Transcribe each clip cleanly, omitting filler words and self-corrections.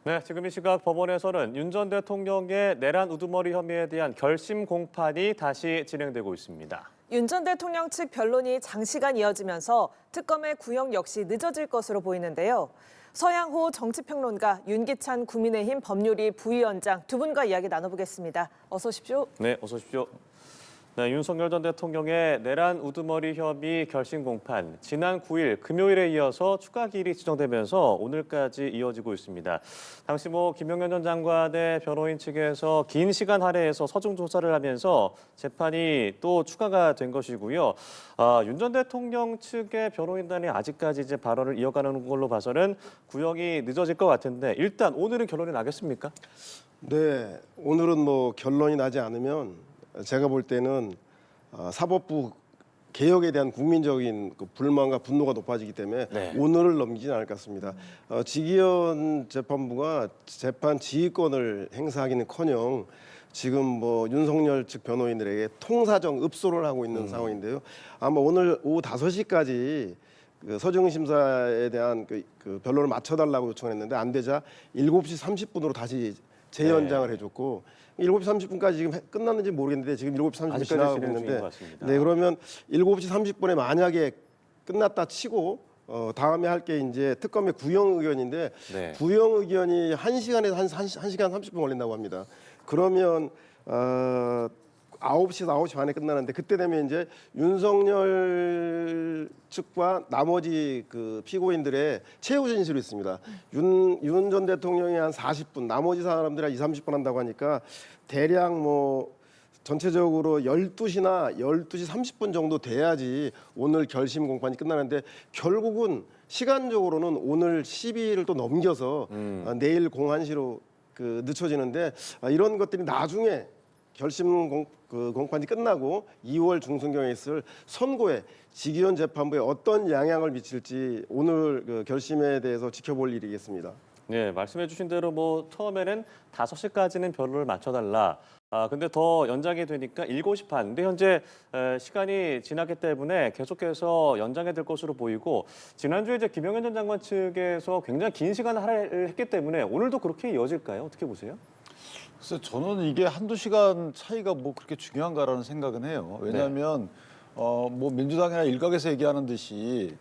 네, 지금 이 시각 법원에서는 윤 전 대통령의 내란 우두머리 혐의에 대한 결심 공판이 다시 진행되고 있습니다. 윤 전 대통령 측 변론이 장시간 이어지면서 특검의 구형 역시 늦어질 것으로 보이는데요. 서양호 정치평론가, 윤기찬 국민의힘 법률위 부위원장 두 분과 이야기 나눠보겠습니다. 어서 오십시오. 네, 어서 오십시오. 네, 윤석열 전 대통령의 내란 우두머리 혐의 결심 공판, 지난 9일 금요일에 이어서 추가 기일이 지정되면서 오늘까지 이어지고 있습니다. 당시 김용현 전 장관의 변호인 측에서 긴 시간 할애해서 서중 조사를 하면서 재판이 또 추가가 된 것이고요. 윤 전 대통령 측의 변호인단이 아직까지 이제 발언을 이어가는 걸로 봐서는 구형이 늦어질 것 같은데 일단 오늘은 결론이 나겠습니까? 네, 오늘은 결론이 나지 않으면 제가 볼 때는 사법부 개혁에 대한 국민적인 불만과 분노가 높아지기 때문에 네. 오늘을 넘기지는 않을 것 같습니다. 지기현 재판부가 재판 지휘권을 행사하기는커녕 지금 윤석열 측 변호인들에게 통사정 읍소를 하고 있는 상황인데요. 아마 오늘 오후 5시까지 서정 심사에 대한 그 변론을 맞춰달라고 요청했는데 안 되자 7시 30분으로 다시 재연장을 해줬고 7시 30분까지 지금 끝났는지 모르겠는데 지금 7시 30분 지나가고 있는데 네, 그러면 7시 30분에 만약에 끝났다 치고 다음에 할 게 이제 특검의 구형 의견인데 네. 구형 의견이 1시간에서 1시간 30분 걸린다고 합니다. 그러면 9시, 9시 반에 끝나는데 그때 되면 이제 윤석열 측과 나머지 그 피고인들의 최후 진술이 있습니다. 윤 전 대통령이 한 40분, 나머지 사람들이 한 20, 30분 한다고 하니까 대략 전체적으로 12시나 12시 30분 정도 돼야지 오늘 결심 공판이 끝나는데 결국은 시간적으로는 오늘 12일을 또 넘겨서 내일 01시로 늦춰지는데 이런 것들이 나중에 결심 공판이 끝나고 2월 중순경에 있을 선고에 지기현 재판부에 어떤 영향을 미칠지 오늘 결심에 대해서 지켜볼 일이겠습니다. 네, 말씀해 주신 대로 처음에는 5시까지는 변론을 맞춰달라. 근데 더 연장이 되니까 7시 반. 근데 현재 시간이 지났기 때문에 계속해서 연장이 될 것으로 보이고 지난주에 이제 김용현 전 장관 측에서 굉장히 긴 시간 할애를 했기 때문에 오늘도 그렇게 이어질까요? 어떻게 보세요? 그래서 저는 이게 한두 시간 차이가 그렇게 중요한가라는 생각은 해요. 왜냐하면 민주당이나 일각에서 얘기하는 듯이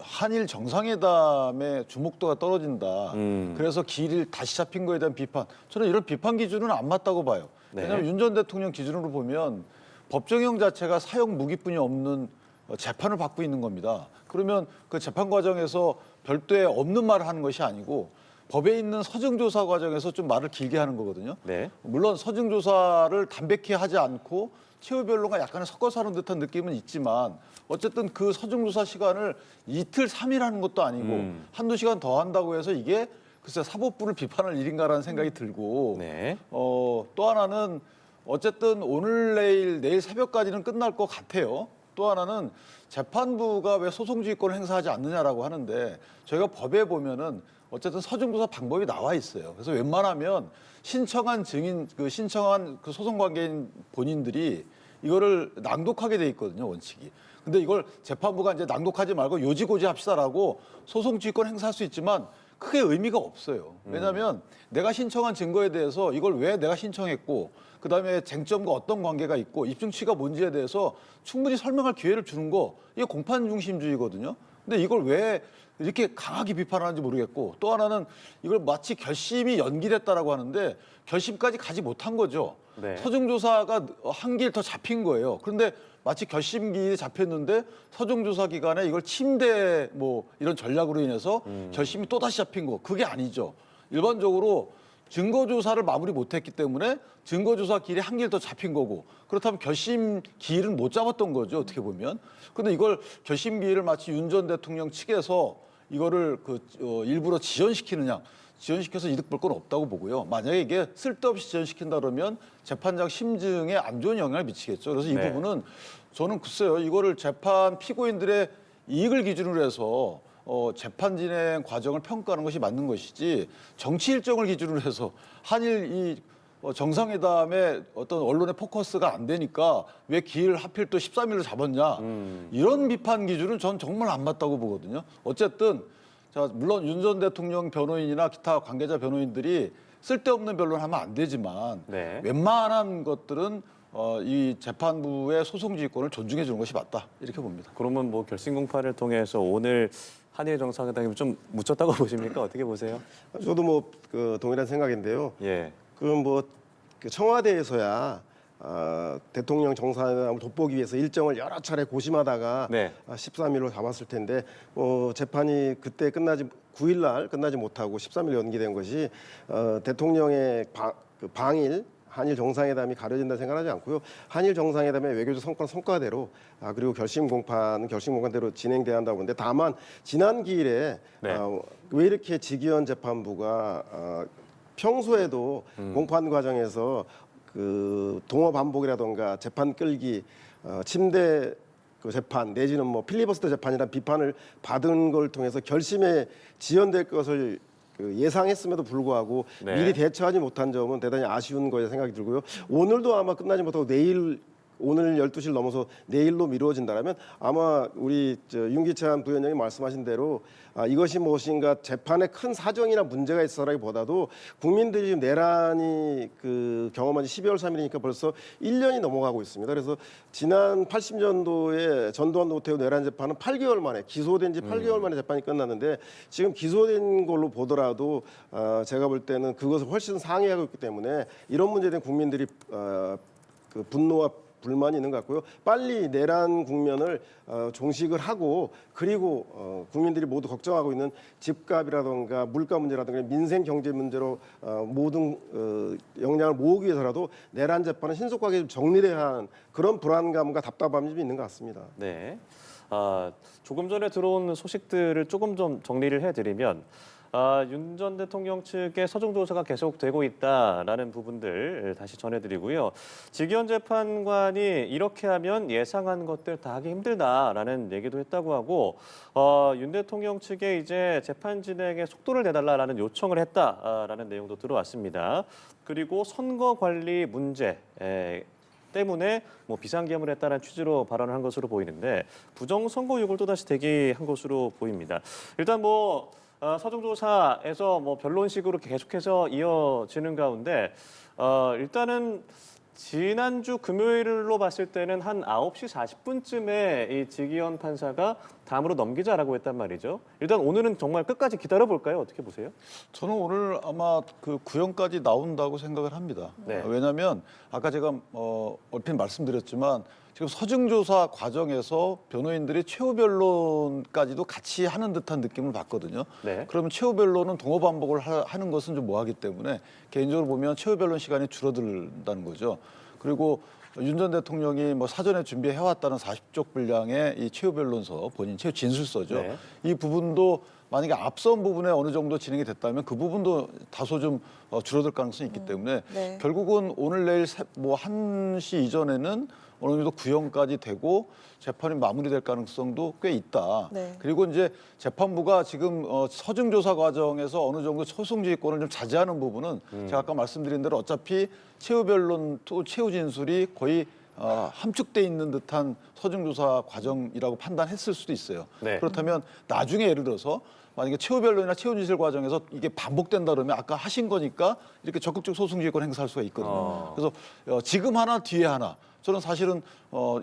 한일 정상회담의 주목도가 떨어진다. 그래서 길이 다시 잡힌 거에 대한 비판. 저는 이런 비판 기준은 안 맞다고 봐요. 네. 왜냐하면 윤 전 대통령 기준으로 보면 법정형 자체가 사형 무기뿐이 없는 재판을 받고 있는 겁니다. 그러면 그 재판 과정에서 별도의 없는 말을 하는 것이 아니고 법에 있는 서증조사 과정에서 좀 말을 길게 하는 거거든요. 네. 물론 서증조사를 담백히 하지 않고 최후 변론과 약간의 섞어서 하는 듯한 느낌은 있지만 어쨌든 그 서증조사 시간을 이틀, 3일 하는 것도 아니고 한두 시간 더 한다고 해서 이게 글쎄 사법부를 비판할 일인가라는 생각이 들고 네. 또 하나는 어쨌든 오늘 내일 새벽까지는 끝날 것 같아요. 또 하나는 재판부가 왜 소송지휘권을 행사하지 않느냐라고 하는데 저희가 법에 보면은 어쨌든 서증조사 방법이 나와 있어요. 그래서 웬만하면 신청한 증인, 신청한 소송 관계인 본인들이 이거를 낭독하게 돼 있거든요, 원칙이. 근데 이걸 재판부가 이제 낭독하지 말고 요지고지 합시다라고 소송지휘권 행사할 수 있지만 크게 의미가 없어요. 왜냐하면 내가 신청한 증거에 대해서 이걸 왜 내가 신청했고 그다음에 쟁점과 어떤 관계가 있고 입증치가 뭔지에 대해서 충분히 설명할 기회를 주는 거 이게 공판 중심주의거든요. 근데 이걸 왜 이렇게 강하게 비판하는지 모르겠고 또 하나는 이걸 마치 결심이 연기됐다라고 하는데 결심까지 가지 못한 거죠. 네. 서중조사가 한 길 더 잡힌 거예요. 그런데 마치 결심 기일이 잡혔는데 서중조사 기간에 이걸 침대 이런 전략으로 인해서 결심이 또다시 잡힌 거 그게 아니죠. 일반적으로 증거조사를 마무리 못했기 때문에 증거조사 기일이 한 길 더 잡힌 거고 그렇다면 결심 기일은 못 잡았던 거죠. 어떻게 보면. 근데 이걸 결심 기일을 마치 윤 전 대통령 측에서 이거를 일부러 지연시켜서 이득 볼 건 없다고 보고요. 만약에 이게 쓸데없이 지연시킨다 그러면 재판장 심증에 안 좋은 영향을 미치겠죠. 그래서 이 네. 부분은 저는 글쎄요. 이거를 재판 피고인들의 이익을 기준으로 해서 재판 진행 과정을 평가하는 것이 맞는 것이지 정치 일정을 기준으로 해서 한일 정상회담에 어떤 언론의 포커스가 안 되니까 왜 기일 하필 또 13일로 잡았냐 이런 비판 기준은 전 정말 안 맞다고 보거든요. 어쨌든 자, 물론 윤 전 대통령 변호인이나 기타 관계자 변호인들이 쓸데없는 변론하면 안 되지만 네. 웬만한 것들은 이 재판부의 소송지휘권을 존중해 주는 것이 맞다 이렇게 봅니다. 그러면 뭐 결심 공판을 통해서 오늘 한일 정상회담이 좀 묻혔다고 보십니까? 어떻게 보세요? 저도 뭐 그 동일한 생각인데요. 예. 그럼 뭐 그 청와대에서야 대통령 정상회담을 돋보기 위해서 일정을 여러 차례 고심하다가 네. 13일로 잡았을 텐데 재판이 그때 9일 날 끝나지 못하고 13일 연기된 것이 대통령의 방일 한일 정상회담이 가려진다 생각하지 않고요. 한일 정상회담의 외교적 성과는 성과대로 그리고 결심 공판대로 진행돼야 한다고 보는데 다만 지난 기일에 네. 왜 이렇게 직위원 재판부가 평소에도 공판 과정에서 그 동어 반복이라던가 재판 끌기, 침대 그 재판 내지는 뭐 필리버스터 재판이라는 비판을 받은 걸 통해서 결심에 지연될 것을 예상했음에도 불구하고 네. 미리 대처하지 못한 점은 대단히 아쉬운 거에 생각이 들고요. 오늘도 아마 끝나지 못하고 오늘 12시를 넘어서 내일로 미루어진다면 아마 우리 윤기찬 부위원장이 말씀하신 대로 이것이 무엇인가 재판에 큰 사정이나 문제가 있어라기보다도 국민들이 지금 내란이 경험한 지 12월 3일이니까 벌써 1년이 넘어가고 있습니다. 그래서 지난 80년도에 전두환 노태우 내란 재판은 8개월 만에 기소된 지 8개월 만에 재판이 끝났는데 지금 기소된 걸로 보더라도 제가 볼 때는 그것을 훨씬 상회하고 있기 때문에 이런 문제에 대한 국민들이 그 분노와 불만이 있는 것 같고요. 빨리 내란 국면을 종식을 하고 그리고 국민들이 모두 걱정하고 있는 집값이라든가 물가 문제라든가 민생 경제 문제로 모든 역량을 모으기 위해서라도 내란 재판은 신속하게 좀 정리돼야 하는 그런 불안감과 답답함이 좀 있는 것 같습니다. 네. 조금 전에 들어온 소식들을 조금 좀 정리를 해드리면 윤 전 대통령 측의 서중 조사가 계속되고 있다라는 부분들 다시 전해드리고요. 직위원 재판관이 이렇게 하면 예상한 것들 다 하기 힘들다라는 얘기도 했다고 하고 윤 대통령 측에 이제 재판 진행에 속도를 내달라라는 요청을 했다라는 내용도 들어왔습니다. 그리고 선거 관리 문제 때문에 뭐 비상계엄을 했다는 취지로 발언을 한 것으로 보이는데 부정선거 요구를 또다시 제기한 것으로 보입니다. 일단 뭐 서중조사에서 뭐 변론식으로 계속해서 이어지는 가운데 일단은 지난주 금요일로 봤을 때는 한 9시 40분쯤에 이 직위원 판사가 다음으로 넘기자라고 했단 말이죠. 일단 오늘은 정말 끝까지 기다려볼까요? 어떻게 보세요? 저는 오늘 아마 그 구형까지 나온다고 생각을 합니다. 네. 왜냐하면 아까 제가 얼핏 말씀드렸지만 지금 서증조사 과정에서 변호인들이 최후 변론까지도 같이 하는 듯한 느낌을 받거든요. 네. 그러면 최후 변론은 동호 반복을 하는 것은 좀 뭐하기 때문에 개인적으로 보면 최후 변론 시간이 줄어든다는 거죠. 그리고 윤 전 대통령이 뭐 사전에 준비해왔다는 40쪽 분량의 이 최후 변론서, 본인 최후 진술서죠. 네. 이 부분도 만약에 앞선 부분에 어느 정도 진행이 됐다면 그 부분도 다소 좀 줄어들 가능성이 있기 때문에 네. 결국은 오늘 내일 뭐 1시 이전에는 어느 정도 구형까지 되고 재판이 마무리될 가능성도 꽤 있다. 네. 그리고 이제 재판부가 지금 서증조사 과정에서 어느 정도 소송지휘권을 좀 자제하는 부분은 제가 아까 말씀드린 대로 어차피 최후 변론 또 최후 진술이 거의 함축돼 있는 듯한 서증조사 과정이라고 판단했을 수도 있어요. 네. 그렇다면 나중에 예를 들어서 만약에 최후 변론이나 최후 진술 과정에서 이게 반복된다 그러면 아까 하신 거니까 이렇게 적극적 소송지휘권 행사할 수가 있거든요. 그래서 지금 하나 뒤에 하나. 저는 사실은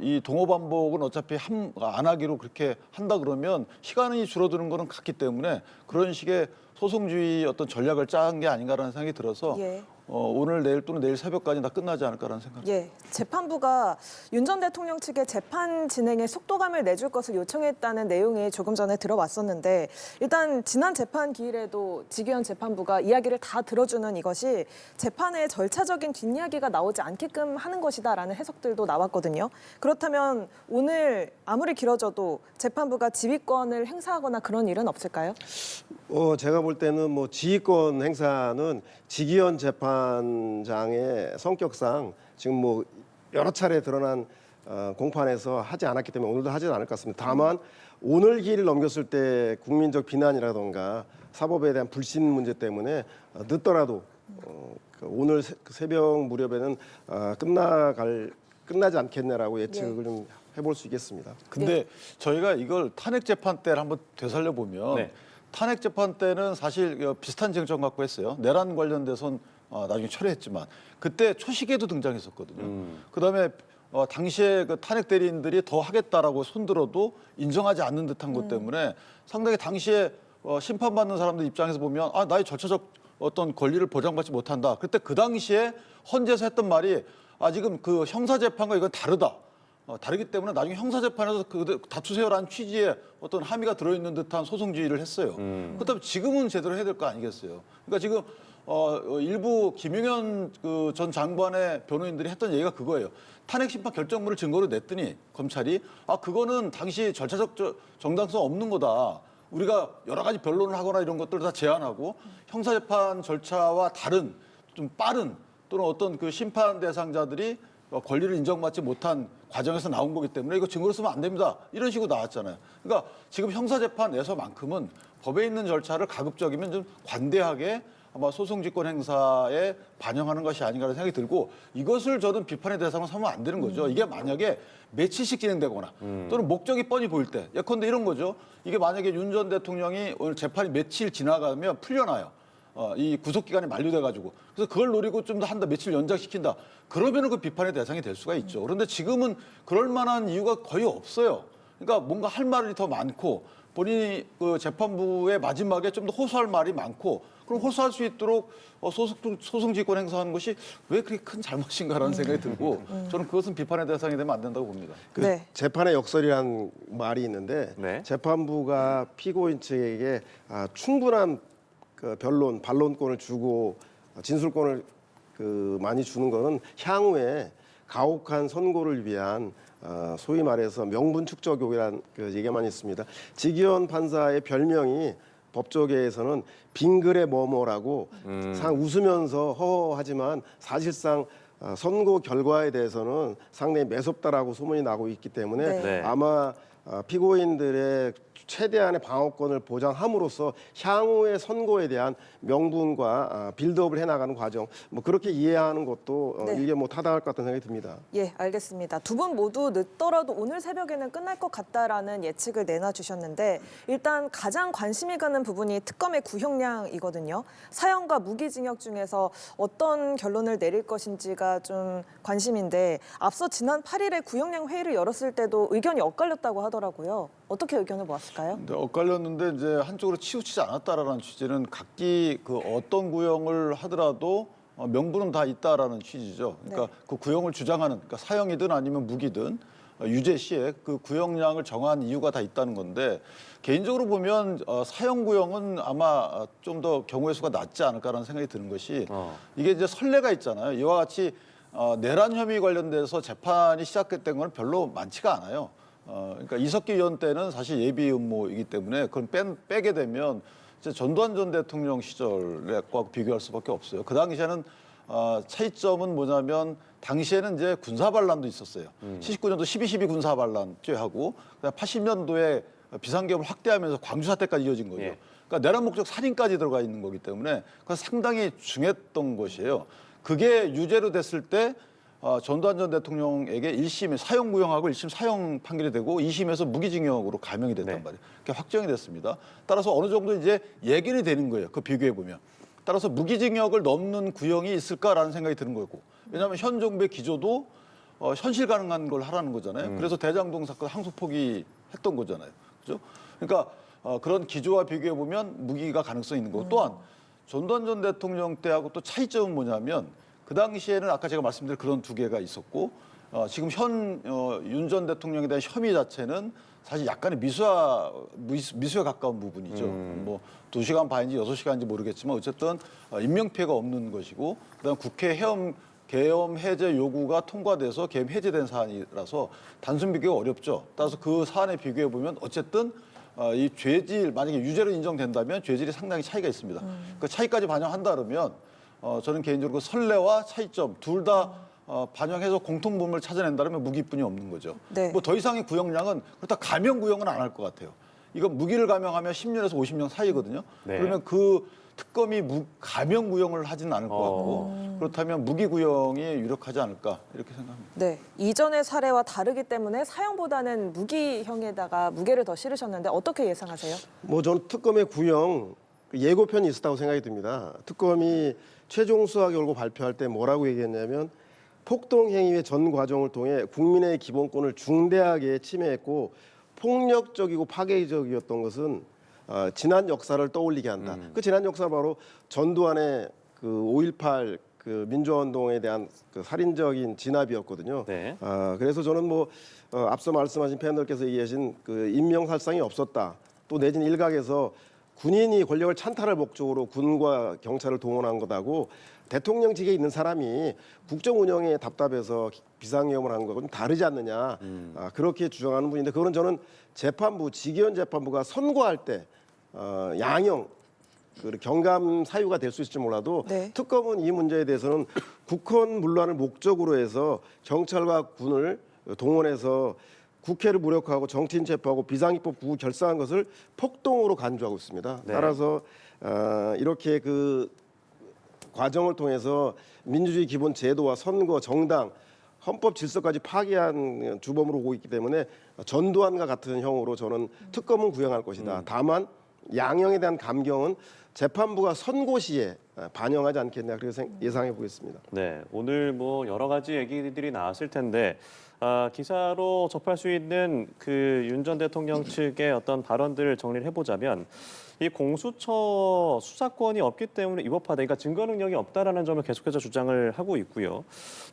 이 동호 반복은 어차피 안 하기로 그렇게 한다 그러면 시간이 줄어드는 거는 같기 때문에 그런 식의 소송주의 어떤 전략을 짠 게 아닌가라는 생각이 들어서 예. 오늘 내일 또는 내일 새벽까지 다 끝나지 않을까라는 생각입니다. 예, 재판부가 윤 전 대통령 측에 재판 진행에 속도감을 내줄 것을 요청했다는 내용이 조금 전에 들어왔었는데 일단 지난 재판 기일에도 직위원 재판부가 이야기를 다 들어주는 이것이 재판의 절차적인 뒷이야기가 나오지 않게끔 하는 것이다라는 해석들도 나왔거든요. 그렇다면 오늘 아무리 길어져도 재판부가 지휘권을 행사하거나 그런 일은 없을까요? 제가 볼 때는 뭐 지휘권 행사는 직위원 재판장의 성격상 지금 뭐 여러 차례 드러난 공판에서 하지 않았기 때문에 오늘도 하지는 않을 것 같습니다. 다만 오늘 기일을 넘겼을 때 국민적 비난이라던가 사법에 대한 불신 문제 때문에 늦더라도 오늘 새벽 무렵에는 끝나지 않겠냐라고 예측을 좀 해볼 수 있겠습니다. 근데 저희가 이걸 탄핵 재판 때를 한번 되살려 보면 네. 탄핵 재판 때는 사실 비슷한 쟁점 갖고 했어요. 내란 관련돼선 나중에 철회했지만 그때 초시계도 등장했었거든요. 그다음에 당시에 그 탄핵 대리인들이 더 하겠다라고 손들어도 인정하지 않는 듯한 것 때문에 상당히 당시에 심판받는 사람들 입장에서 보면 나의 절차적 어떤 권리를 보장받지 못한다. 그때 그 당시에 헌재에서 했던 말이 지금 그 형사재판과 이건 다르다. 다르기 때문에 나중에 형사재판에서 다투세요라는 취지의 어떤 함의가 들어있는 듯한 소송지휘를 했어요. 그렇다면 지금은 제대로 해야 될 거 아니겠어요. 그러니까 지금 일부 김용현 그 전 장관의 변호인들이 했던 얘기가 그거예요. 탄핵 심판 결정문을 증거로 냈더니 검찰이 그거는 당시 절차적 정당성 없는 거다. 우리가 여러 가지 변론을 하거나 이런 것들을 다 제한하고 형사재판 절차와 다른 좀 빠른 또는 어떤 그 심판 대상자들이 권리를 인정받지 못한 과정에서 나온 거기 때문에 이거 증거로 쓰면 안 됩니다. 이런 식으로 나왔잖아요. 그러니까 지금 형사재판에서만큼은 법에 있는 절차를 가급적이면 좀 관대하게 아마 소송직권 행사에 반영하는 것이 아닌가라는 생각이 들고 이것을 저는 비판의 대상으로 삼으면 안 되는 거죠. 이게 만약에 며칠씩 진행되거나 또는 목적이 뻔히 보일 때 예컨대 이런 거죠. 이게 만약에 윤 전 대통령이 오늘 재판이 며칠 지나가면 풀려나요. 이 구속기간이 만료돼가지고 그래서 그걸 노리고 좀 더 한다 며칠 연장시킨다 그러면은 그 비판의 대상이 될 수가 있죠. 그런데 지금은 그럴 만한 이유가 거의 없어요. 그러니까 뭔가 할 말이 더 많고 본인이 그 재판부의 마지막에 좀 더 호소할 말이 많고 그럼 호소할 수 있도록 소송지휘권 행사하는 것이 왜 그렇게 큰 잘못인가라는 생각이 들고 저는 그것은 비판의 대상이 되면 안 된다고 봅니다. 네. 재판의 역설이라는 말이 있는데 네. 재판부가 피고인 측에게 충분한 그 반론권을 주고 진술권을 많이 주는 거는 향후에 가혹한 선고를 위한 소위 말해서 명분 축적욕이라는 그 얘기가 많이 있습니다. 지기현 판사의 별명이 법조계에서는 빙글의 뭐뭐라고 웃으면서 허허하지만 사실상 선고 결과에 대해서는 상당히 매섭다라고 소문이 나고 있기 때문에 네. 아마 피고인들의 최대한의 방어권을 보장함으로써 향후의 선고에 대한 명분과 빌드업을 해나가는 과정 뭐 그렇게 이해하는 것도 네. 이게 뭐 타당할 것 같다는 생각이 듭니다. 예, 알겠습니다. 두 분 모두 늦더라도 오늘 새벽에는 끝날 것 같다라는 예측을 내놔주셨는데 일단 가장 관심이 가는 부분이 특검의 구형량이거든요. 사형과 무기징역 중에서 어떤 결론을 내릴 것인지가 좀 관심인데 앞서 지난 8일에 구형량 회의를 열었을 때도 의견이 엇갈렸다고 하더라고요. 어떻게 의견을 모았을까요? 네, 엇갈렸는데 이제 한쪽으로 치우치지 않았다라는 취지는 각기 그 어떤 구형을 하더라도 명분은 다 있다라는 취지죠. 그러니까 네. 그 구형을 주장하는 그러니까 사형이든 아니면 무기든 유죄 시에 그 구형량을 정한 이유가 다 있다는 건데 개인적으로 보면 사형 구형은 아마 좀 더 경우의 수가 낮지 않을까라는 생각이 드는 것이 이게 이제 선례가 있잖아요. 이와 같이 내란 혐의 관련돼서 재판이 시작됐던 건 별로 많지가 않아요. 그러니까 이석기 의원 때는 사실 예비 음모이기 때문에 그건 빼게 되면 이제 전두환 전 대통령 시절과 비교할 수밖에 없어요. 그 당시에는 차이점은 뭐냐면 당시에는 이제 군사 반란도 있었어요. 79년도 12.12 군사 반란죄하고 80년도에 비상계엄을 확대하면서 광주 사태까지 이어진 거죠. 예. 그러니까 내란 목적 살인까지 들어가 있는 거기 때문에 그건 상당히 중했던 것이에요. 그게 유죄로 됐을 때 전두환 전 대통령에게 1심에 사형 구형하고 1심 사형 판결이 되고 2심에서 무기징역으로 감형이 됐단 네. 말이에요. 그게 확정이 됐습니다. 따라서 어느 정도 이제 예견이 되는 거예요. 그 비교해 보면. 따라서 무기징역을 넘는 구형이 있을까라는 생각이 드는 거고. 왜냐하면 현 정부의 기조도 현실 가능한 걸 하라는 거잖아요. 그래서 대장동 사건 항소 포기했던 거잖아요. 그죠? 그러니까 그런 기조와 비교해 보면 무기가 가능성이 있는 거고. 또한 전두환 전 대통령 때하고 또 차이점은 뭐냐면 그 당시에는 아까 제가 말씀드린 그런 두 개가 있었고 지금 윤 전 대통령에 대한 혐의 자체는 사실 약간의 미수에 가까운 부분이죠. 뭐 2시간 반인지 6시간인지 모르겠지만 어쨌든 인명피해가 없는 것이고 그다음 국회 계엄 해제 요구가 통과돼서 계엄 해제된 사안이라서 단순 비교가 어렵죠. 따라서 그 사안에 비교해 보면 어쨌든 이 죄질 만약에 유죄로 인정된다면 죄질이 상당히 차이가 있습니다. 그 차이까지 반영한다 그러면 저는 개인적으로 그 선례와 차이점 둘 다 반영해서 공통분모를 찾아낸다면 무기뿐이 없는 거죠. 네. 뭐 더 이상의 구형량은 그렇다 감형 구형은 안 할 것 같아요. 이건 무기를 감형하면 10년에서 50년 사이거든요. 네. 그러면 그 특검이 가명 구형을 하지는 않을 것 같고 그렇다면 무기 구형이 유력하지 않을까 이렇게 생각합니다. 네, 이전의 사례와 다르기 때문에 사형보다는 무기형에다가 무게를 더 실으셨는데 어떻게 예상하세요? 뭐 저는 특검의 구형 예고편이 있었다고 생각이 듭니다. 특검이 최종 수사 결과 발표할 때 뭐라고 얘기했냐면 폭동 행위의 전 과정을 통해 국민의 기본권을 중대하게 침해했고 폭력적이고 파괴적이었던 것은 지난 역사를 떠올리게 한다. 그 지난 역사 바로 전두환의 그 5.18 그 민주화운동에 대한 그 살인적인 진압이었거든요. 네. 그래서 저는 뭐 앞서 말씀하신 패널께서 얘기하신 그 인명살상이 없었다. 또 내진 일각에서 군인이 권력을 찬탈할 목적으로 군과 경찰을 동원한 것하고 대통령직에 있는 사람이 국정 운영에 답답해서 비상계엄을 한 거하고는 다르지 않느냐 그렇게 주장하는 분인데 그거는 저는 재판부 직위원 재판부가 선고할 때 양형 그 경감 사유가 될 수 있을지 몰라도 네. 특검은 이 문제에 대해서는 국헌 문란을 목적으로 해서 경찰과 군을 동원해서 국회를 무력화하고 정치인 체포하고 비상입법 구구 결사한 것을 폭동으로 간주하고 있습니다. 네. 따라서 이렇게 그 과정을 통해서 민주주의 기본 제도와 선거, 정당, 헌법 질서까지 파괴한 주범으로 보고 있기 때문에 전두환과 같은 형으로 저는 특검은 구형할 것이다. 다만 양형에 대한 감경은 재판부가 선고 시에 반영하지 않겠냐 그렇게 예상해 보겠습니다. 네, 오늘 뭐 여러 가지 얘기들이 나왔을 텐데 기사로 접할 수 있는 그 윤 전 대통령 측의 어떤 발언들을 정리를 해보자면 이 공수처 수사권이 없기 때문에 위법하다, 그러니까 증거 능력이 없다라는 점을 계속해서 주장을 하고 있고요.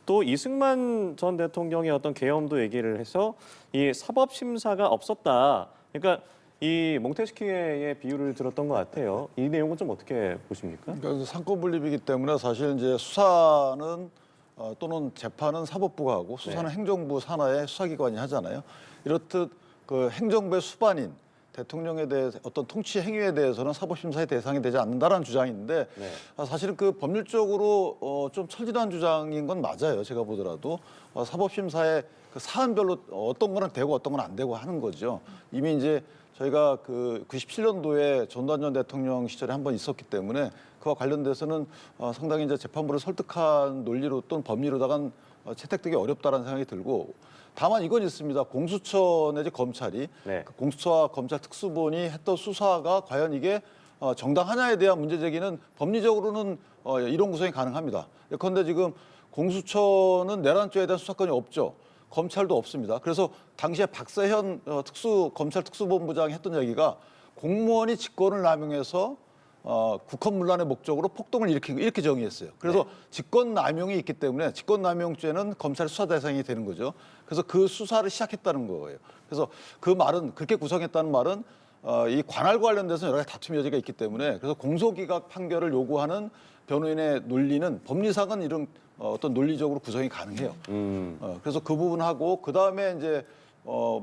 또 이승만 전 대통령의 어떤 계엄도 얘기를 해서 이 사법 심사가 없었다. 그러니까 이 몽테스키의 비유를 들었던 것 같아요. 이 내용은 좀 어떻게 보십니까? 그러니까 상권 분립이기 때문에 사실 이제 수사는 또는 재판은 사법부가 하고 수사는 네. 행정부 산하의 수사기관이 하잖아요. 이렇듯 그 행정부의 수반인 대통령에 대해서 어떤 통치 행위에 대해서는 사법심사의 대상이 되지 않는다라는 주장인데 네. 사실은 그 법률적으로 좀 철저한 주장인 건 맞아요. 제가 보더라도 사법심사의 그 사안별로 어떤 거는 되고 어떤 건 안 되고 하는 거죠. 이미 이제 저희가 그 97년도에 전두환 전 대통령 시절에 한번 있었기 때문에 그와 관련돼서는 상당히 이제 재판부를 설득한 논리로 또는 법리로다간 채택되기 어렵다라는 생각이 들고 다만 이건 있습니다. 공수처 내지 검찰이 네. 그 공수처와 검찰 특수본이 했던 수사가 과연 이게 정당하냐에 대한 문제 제기는 법리적으로는 이론 구성이 가능합니다. 예컨대 지금 공수처는 내란죄에 대한 수사권이 없죠. 검찰도 없습니다. 그래서 당시에 박세현 검찰 특수본부장이 했던 얘기가 공무원이 직권을 남용해서 국헌문란의 목적으로 폭동을 일으킨 이렇게 정의했어요. 그래서 직권남용이 있기 때문에 직권남용죄는 검찰 수사 대상이 되는 거죠. 그래서 그 수사를 시작했다는 거예요. 그래서 그 말은 그렇게 구성했다는 말은 이 관할과 관련돼서 여러 가지 다툼 여지가 있기 때문에 그래서 공소기각 판결을 요구하는 변호인의 논리는 법리상은 이런 어떤 논리적으로 구성이 가능해요. 그래서 그 부분하고 그 다음에 이제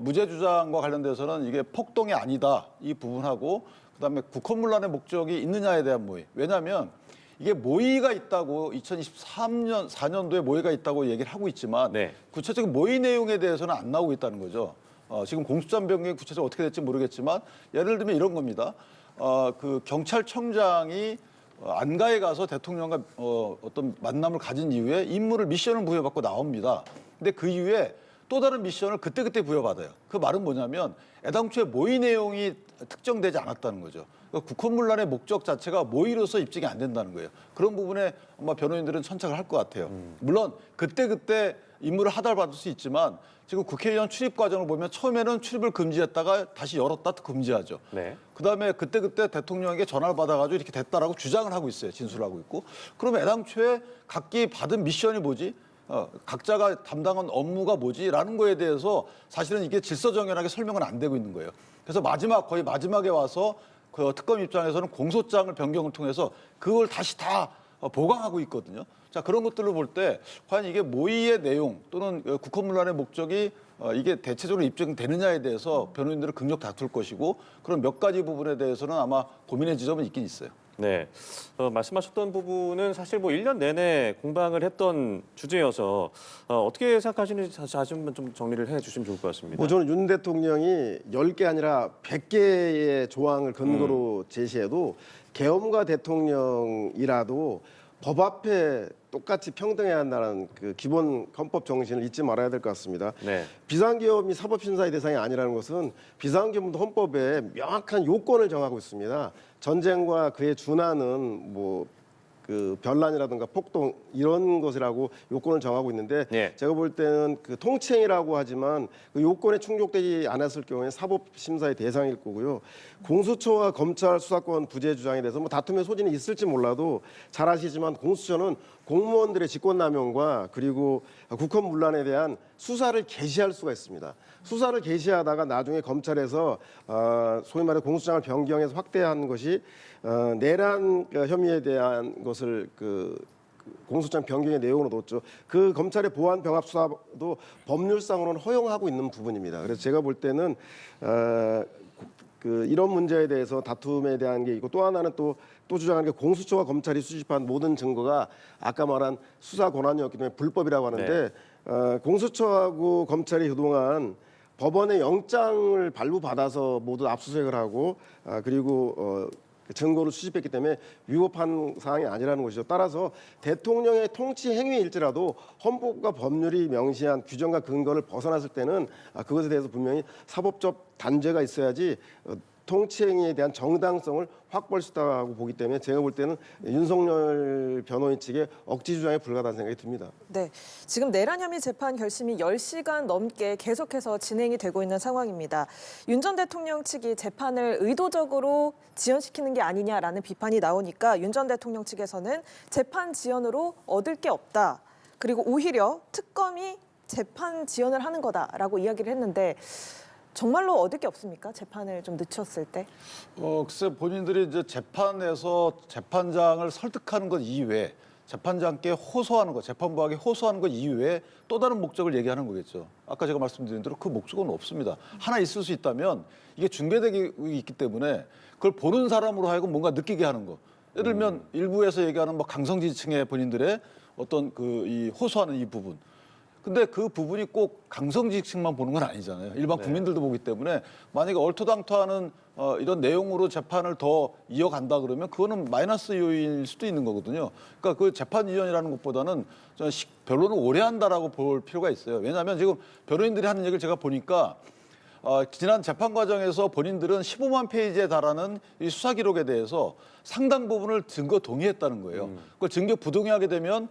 무죄 주장과 관련돼서는 이게 폭동이 아니다 이 부분하고 그다음에 국헌문란의 목적이 있느냐에 대한 모의. 왜냐하면 이게 모의가 있다고 2023년 4년도에 모의가 있다고 얘기를 하고 있지만 네. 구체적인 모의 내용에 대해서는 안 나오고 있다는 거죠. 지금 공수처 변경이 구체적으로 어떻게 될지 모르겠지만 예를 들면 이런 겁니다. 그 경찰청장이 안가에 가서 대통령과 어떤 만남을 가진 이후에 임무를 미션을 부여받고 나옵니다. 근데 그 이후에 또 다른 미션을 그때그때 부여받아요. 그 말은 뭐냐면 애당초에 모의 내용이 특정되지 않았다는 거죠. 그러니까 국헌문란의 목적 자체가 모의로서 입증이 안 된다는 거예요. 그런 부분에 아마 변호인들은 천착을 할 것 같아요. 물론 그때그때 임무를 하달받을 수 있지만 지금 국회의원 출입 과정을 보면 처음에는 출입을 금지했다가 다시 열었다 금지하죠. 네. 그다음에 그때 대통령에게 전화를 받아가지고 이렇게 됐다라고 주장을 하고 있어요. 진술을 하고 있고. 그러면 애당초에 각기 받은 미션이 뭐지? 각자가 담당한 업무가 뭐지라는 거에 대해서 사실은 이게 질서정연하게 설명은 안 되고 있는 거예요. 그래서 거의 마지막에 와서 그 특검 입장에서는 공소장을 변경을 통해서 그걸 다시 다 보강하고 있거든요. 자, 그런 것들을 볼 때 과연 이게 모의의 내용 또는 국헌문란의 목적이 이게 대체적으로 입증되느냐에 대해서 변호인들은 극력 다툴 것이고 그런 몇 가지 부분에 대해서는 아마 고민의 지점은 있긴 있어요. 네, 말씀하셨던 부분은 사실 뭐 1년 내내 공방을 했던 주제여서 어떻게 생각하시는지 다시 한번 좀 정리를 해주시면 좋을 것 같습니다. 뭐 저는 윤 대통령이 10개 아니라 100개의 조항을 근거로 제시해도 계엄과 대통령이라도 법 앞에 똑같이 평등해야 한다는 그 기본 헌법 정신을 잊지 말아야 될 것 같습니다. 네. 비상계엄이 사법심사의 대상이 아니라는 것은 비상계엄도 헌법에 명확한 요건을 정하고 있습니다. 전쟁과 그에 준하는 뭐 그 변란이라든가 폭동 이런 것이라고 요건을 정하고 있는데 네. 제가 볼 때는 그 통치행위라고 하지만 그 요건에 충족되지 않았을 경우에 사법심사의 대상일 거고요. 공수처와 검찰 수사권 부재 주장에 대해서 뭐 다툼의 소지는 있을지 몰라도 잘 아시지만 공수처는 공무원들의 직권남용과 그리고 국헌문란에 대한 수사를 개시할 수가 있습니다. 수사를 개시하다가 나중에 검찰에서 소위 말해 공수장을 변경해서 확대한 것이 내란 혐의에 대한 것을 공수장 변경의 내용으로 넣었죠. 그 검찰의 보안 병합 수사도 법률상으로는 허용하고 있는 부분입니다. 그래서 제가 볼 때는 이런 문제에 대해서 다툼에 대한 게 있고 또 하나는 또 주장하는 게 공수처와 검찰이 수집한 모든 증거가 아까 말한 수사 권한이었기 때문에 불법이라고 하는데 공수처하고 검찰이 그동안 법원의 영장을 발부받아서 모두 압수수색을 하고 그리고 증거를 수집했기 때문에 위법한 사항이 아니라는 것이죠. 따라서 대통령의 통치 행위일지라도 헌법과 법률이 명시한 규정과 근거를 벗어났을 때는 그것에 대해서 분명히 사법적 단죄가 있어야지 통치 행위에 대한 정당성을 확보할 수 있다고 보기 때문에 제가 볼 때는 윤석열 변호인 측의 억지 주장에 불과하다는 생각이 듭니다. 네, 지금 내란 혐의 재판 결심이 10시간 넘게 계속해서 진행이 되고 있는 상황입니다. 윤 전 대통령 측이 재판을 의도적으로 지연시키는 게 아니냐라는 비판이 나오니까 윤 전 대통령 측에서는 재판 지연으로 얻을 게 없다. 그리고 오히려 특검이 재판 지연을 하는 거다라고 이야기를 했는데 정말로 얻을 게 없습니까? 재판을 좀 늦췄을 때? 글쎄 본인들이 이제 재판에서 재판장을 설득하는 것 이외에 재판장께 호소하는 것, 재판부에게 호소하는 것 이외에 또 다른 목적을 얘기하는 거겠죠. 아까 제가 말씀드린 대로 그 목적은 없습니다. 하나 있을 수 있다면 이게 중계되기 있기 때문에 그걸 보는 사람으로 하여금 뭔가 느끼게 하는 거. 예를 들면 일부에서 얘기하는 뭐 강성지층의 본인들의 어떤 이 호소하는 이 부분. 근데 그 부분이 꼭 강성지층만 보는 건 아니잖아요. 일반 국민들도 보기 때문에 만약에 얼토당토하는 이런 내용으로 재판을 더 이어간다 그러면 그거는 마이너스 요인일 수도 있는 거거든요. 그러니까 그 재판 이전이라는 것보다는 저는 변론을 오래 한다라고 볼 필요가 있어요. 왜냐하면 지금 변호인들이 하는 얘기를 제가 보니까 지난 재판 과정에서 본인들은 15만 페이지에 달하는 이 수사 기록에 대해서 상당 부분을 증거 동의했다는 거예요. 그걸 증거 부동의하게 되면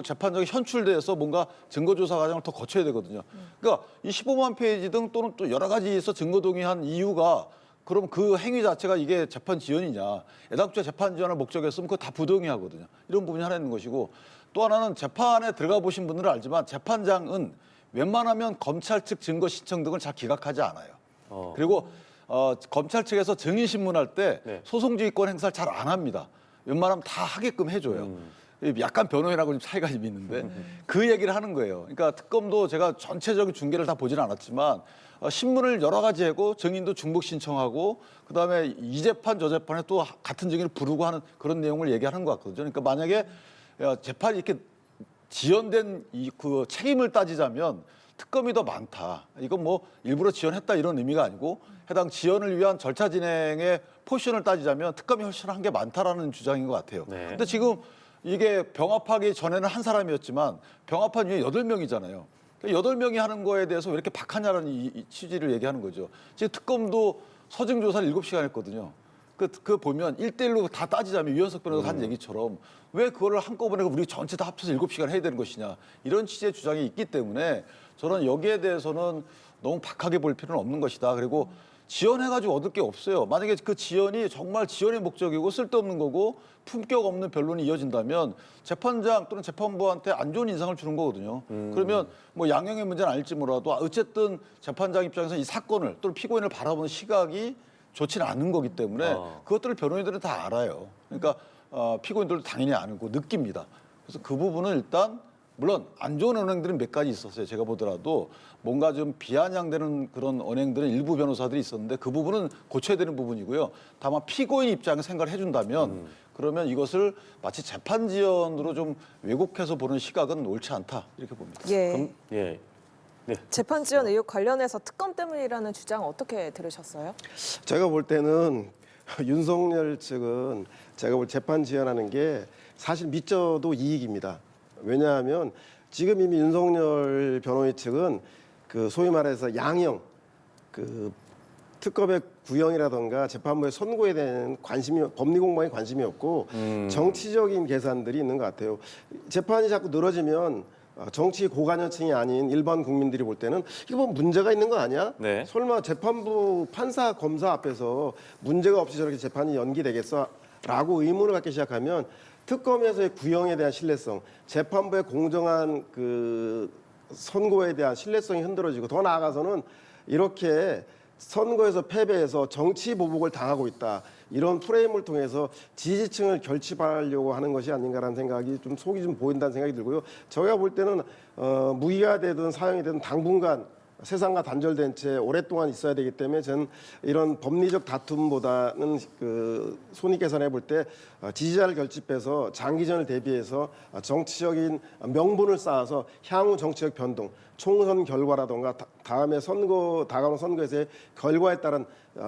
재판장이 현출돼서 뭔가 증거조사 과정을 더 거쳐야 되거든요. 그러니까 이 15만 페이지 등 또는 또 여러 가지에서 증거 동의한 이유가 그럼 그 행위 자체가 이게 재판 지연이냐. 애당초에 재판 지연을 목적했으면 그거 다 부동의하거든요. 이런 부분이 하나 있는 것이고 또 하나는 재판에 들어가 보신 분들은 알지만 재판장은 웬만하면 검찰 측 증거 신청 등을 잘 기각하지 않아요. 그리고 검찰 측에서 증인 신문할 때 소송지휘권 행사를 잘 안 합니다. 웬만하면 다 하게끔 해줘요. 약간 변호인하고 좀 차이가 좀 있는데 그 얘기를 하는 거예요. 그러니까 특검도 제가 전체적인 중계를 다 보지는 않았지만 신문을 여러 가지 하고 증인도 중복 신청하고 그다음에 이 재판 저 재판에 또 같은 증인을 부르고 하는 그런 내용을 얘기하는 것 같거든요. 그러니까 만약에 재판이 이렇게 지연된 그 책임을 따지자면 특검이 더 많다. 이건 뭐 일부러 지연했다 이런 의미가 아니고 해당 지연을 위한 절차 진행의 포션을 따지자면 특검이 훨씬 한 게 많다라는 주장인 것 같아요. 근데 지금 이게 병합하기 전에는 한 사람이었지만 병합한 이후에 8명이잖아요. 8명이 하는 거에 대해서 왜 이렇게 박하냐라는 이 취지를 얘기하는 거죠. 지금 특검도 서증 조사를 7시간 했거든요. 그 보면 1대1로 다 따지자면 유현석 변호사가 한 얘기처럼 왜 그거를 한꺼번에 우리 전체 다 합쳐서 7시간 해야 되는 것이냐. 이런 취지의 주장이 있기 때문에 저는 여기에 대해서는 너무 박하게 볼 필요는 없는 것이다. 그리고 지연해가지고 얻을 게 없어요. 만약에 그 지연이 정말 지연의 목적이고 쓸데없는 거고 품격 없는 변론이 이어진다면 재판장 또는 재판부한테 안 좋은 인상을 주는 거거든요. 그러면 뭐 양형의 문제는 아닐지 몰라도 어쨌든 재판장 입장에서 이 사건을 또는 피고인을 바라보는 시각이 좋지는 않은 거기 때문에 그것들을 변호인들은 다 알아요. 그러니까 피고인들도 당연히 알고 느낍니다. 그래서 그 부분은 일단 물론 안 좋은 언행들은 몇 가지 있었어요. 제가 보더라도 뭔가 좀 비아냥되는 그런 언행들은 일부 변호사들이 있었는데 그 부분은 고쳐야 되는 부분이고요. 다만 피고인 입장에 생각을 해준다면 그러면 이것을 마치 재판 지연으로 좀 왜곡해서 보는 시각은 옳지 않다 이렇게 봅니다. 예. 예. 네. 재판 지연 의혹 관련해서 특검 때문이라는 주장 어떻게 들으셨어요? 제가 볼 때는 윤석열 측은 제가 볼 재판 지연하는 게 사실 믿져도 이익입니다. 왜냐하면 지금 이미 윤석열 변호인 측은 그 소위 말해서 양형 그 특검의 구형이라던가 재판부의 선고에 대한 법리 공방에 관심이 없고 정치적인 계산들이 있는 것 같아요. 재판이 자꾸 늘어지면 정치 고관여층이 아닌 일반 국민들이 볼 때는 이거 뭐 문제가 있는 거 아니야? 네. 설마 재판부 판사 검사 앞에서 문제가 없이 저렇게 재판이 연기되겠어? 라고 의문을 갖기 시작하면 특검에서의 구형에 대한 신뢰성, 재판부의 공정한 그 선고에 대한 신뢰성이 흔들어지고 더 나아가서는 이렇게 선거에서 패배해서 정치 보복을 당하고 있다. 이런 프레임을 통해서 지지층을 결집하려고 하는 것이 아닌가라는 생각이 좀 속이 좀 보인다는 생각이 들고요. 제가 볼 때는 무기가 되든 사형이 되든 당분간 세상과 단절된 채 오랫동안 있어야 되기 때문에 저는 이런 법리적 다툼보다는 그 손익 계산해 볼 때 지지자를 결집해서 장기전을 대비해서 정치적인 명분을 쌓아서 향후 정치적 변동, 총선 결과라던가 다음에 다가오는 선거에서의 결과에 따른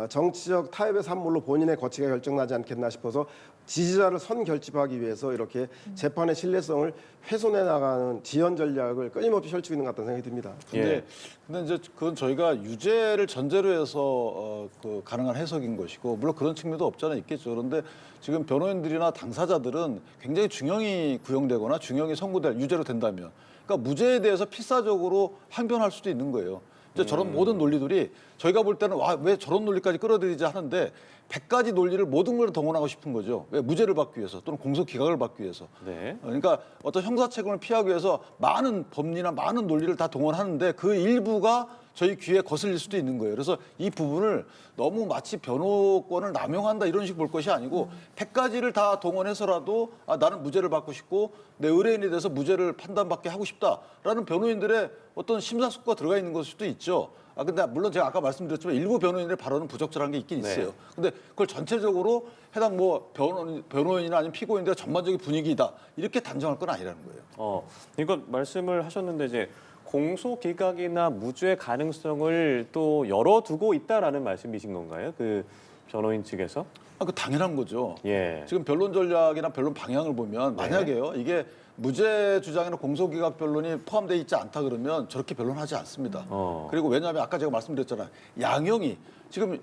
정치적 타협의 산물로 본인의 거취가 결정나지 않겠나 싶어서 지지자를 선결집하기 위해서 이렇게 재판의 신뢰성을 훼손해 나가는 지연 전략을 끊임없이 펼치고 있는 것 같다는 생각이 듭니다. 근데 이제 그건 저희가 유죄를 전제로 해서 그 가능한 해석인 것이고 물론 그런 측면도 없잖아 있겠죠. 그런데 지금 변호인들이나 당사자들은 굉장히 중형이 구형되거나 중형이 선고될 유죄로 된다면 그러니까 무죄에 대해서 필사적으로 항변할 수도 있는 거예요. 이제 저런 모든 논리들이 저희가 볼 때는 와, 왜 저런 논리까지 끌어들이지 하는데 100가지 논리를 모든 걸 동원하고 싶은 거죠. 왜 무죄를 받기 위해서 또는 공소 기각을 받기 위해서. 네. 그러니까 어떤 형사 책임을 피하기 위해서 많은 법리나 많은 논리를 다 동원하는데 그 일부가 저희 귀에 거슬릴 수도 있는 거예요. 그래서 이 부분을 너무 마치 변호권을 남용한다 이런 식으로 볼 것이 아니고 100가지를 다 동원해서라도 나는 무죄를 받고 싶고 내 의뢰인에 대해서 무죄를 판단받게 하고 싶다라는 변호인들의 어떤 심사숙고가 들어가 있는 것일 수도 있죠. 근데 물론 제가 아까 말씀드렸지만 일부 변호인들의 발언은 부적절한 게 있긴 있어요. 근데 그걸 전체적으로 해당 뭐 변호인이나 아니면 피고인들의 전반적인 분위기다 이렇게 단정할 건 아니라는 거예요. 이건 말씀을 하셨는데 이제 공소 기각이나 무죄 가능성을 또 열어두고 있다라는 말씀이신 건가요? 그 변호인 측에서? 그 당연한 거죠. 예. 지금 변론 전략이나 변론 방향을 보면 만약에요 이게 무죄 주장이나 공소기각 변론이 포함되어 있지 않다 그러면 저렇게 변론하지 않습니다. 그리고 왜냐하면 아까 제가 말씀드렸잖아요. 양형이 지금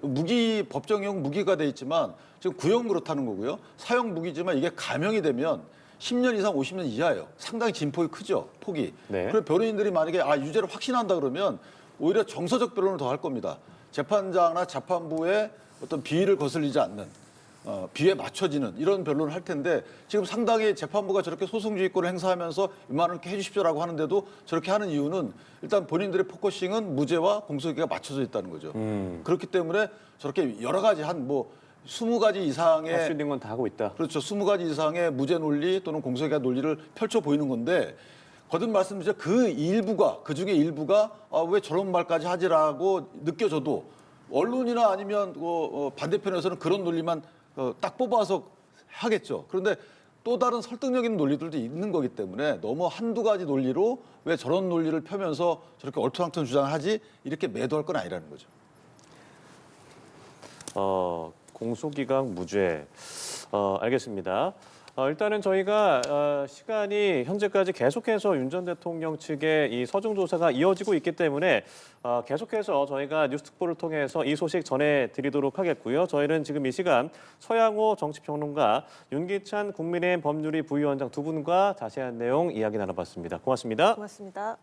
법정형 무기가 돼 있지만 지금 구형 그렇다는 거고요. 사형 무기지만 이게 감형이 되면 10년 이상 50년 이하예요. 상당히 진폭이 크죠. 폭이. 네. 그리고 변호인들이 만약에 유죄를 확신한다 그러면 오히려 정서적 변론을 더 할 겁니다. 재판장이나 재판부의 어떤 비위를 거슬리지 않는 비에 맞춰지는 이런 변론을 할 텐데 지금 상당히 재판부가 저렇게 소송주의권을 행사하면서 이만하게 해주십시오라고 하는데도 저렇게 하는 이유는 일단 본인들의 포커싱은 무죄와 공소기가 맞춰져 있다는 거죠. 그렇기 때문에 저렇게 여러 가지 한 20가지 이상의 할 수 있는 건 다 하고 있다. 그렇죠. 20가지 이상의 무죄 논리 또는 공소기각 논리를 펼쳐 보이는 건데 거듭 말씀드리죠. 그 중에 일부가 왜 저런 말까지 하지라고 느껴져도 언론이나 아니면 반대편에서는 그런 논리만 딱 뽑아서 하겠죠. 그런데 또 다른 설득력 있는 논리들도 있는 거기 때문에 너무 한두 가지 논리로 왜 저런 논리를 펴면서 저렇게 얼토당토 주장을 하지 이렇게 매도할 건 아니라는 거죠. 공소기각 무죄. 알겠습니다. 일단은 저희가 시간이 현재까지 계속해서 윤 전 대통령 측의 이 서중 조사가 이어지고 있기 때문에 계속해서 저희가 뉴스특보를 통해서 이 소식 전해드리도록 하겠고요. 저희는 지금 이 시간 서양호 정치평론가, 윤기찬 국민의힘 법률위 부위원장 두 분과 자세한 내용 이야기 나눠봤습니다. 고맙습니다. 고맙습니다.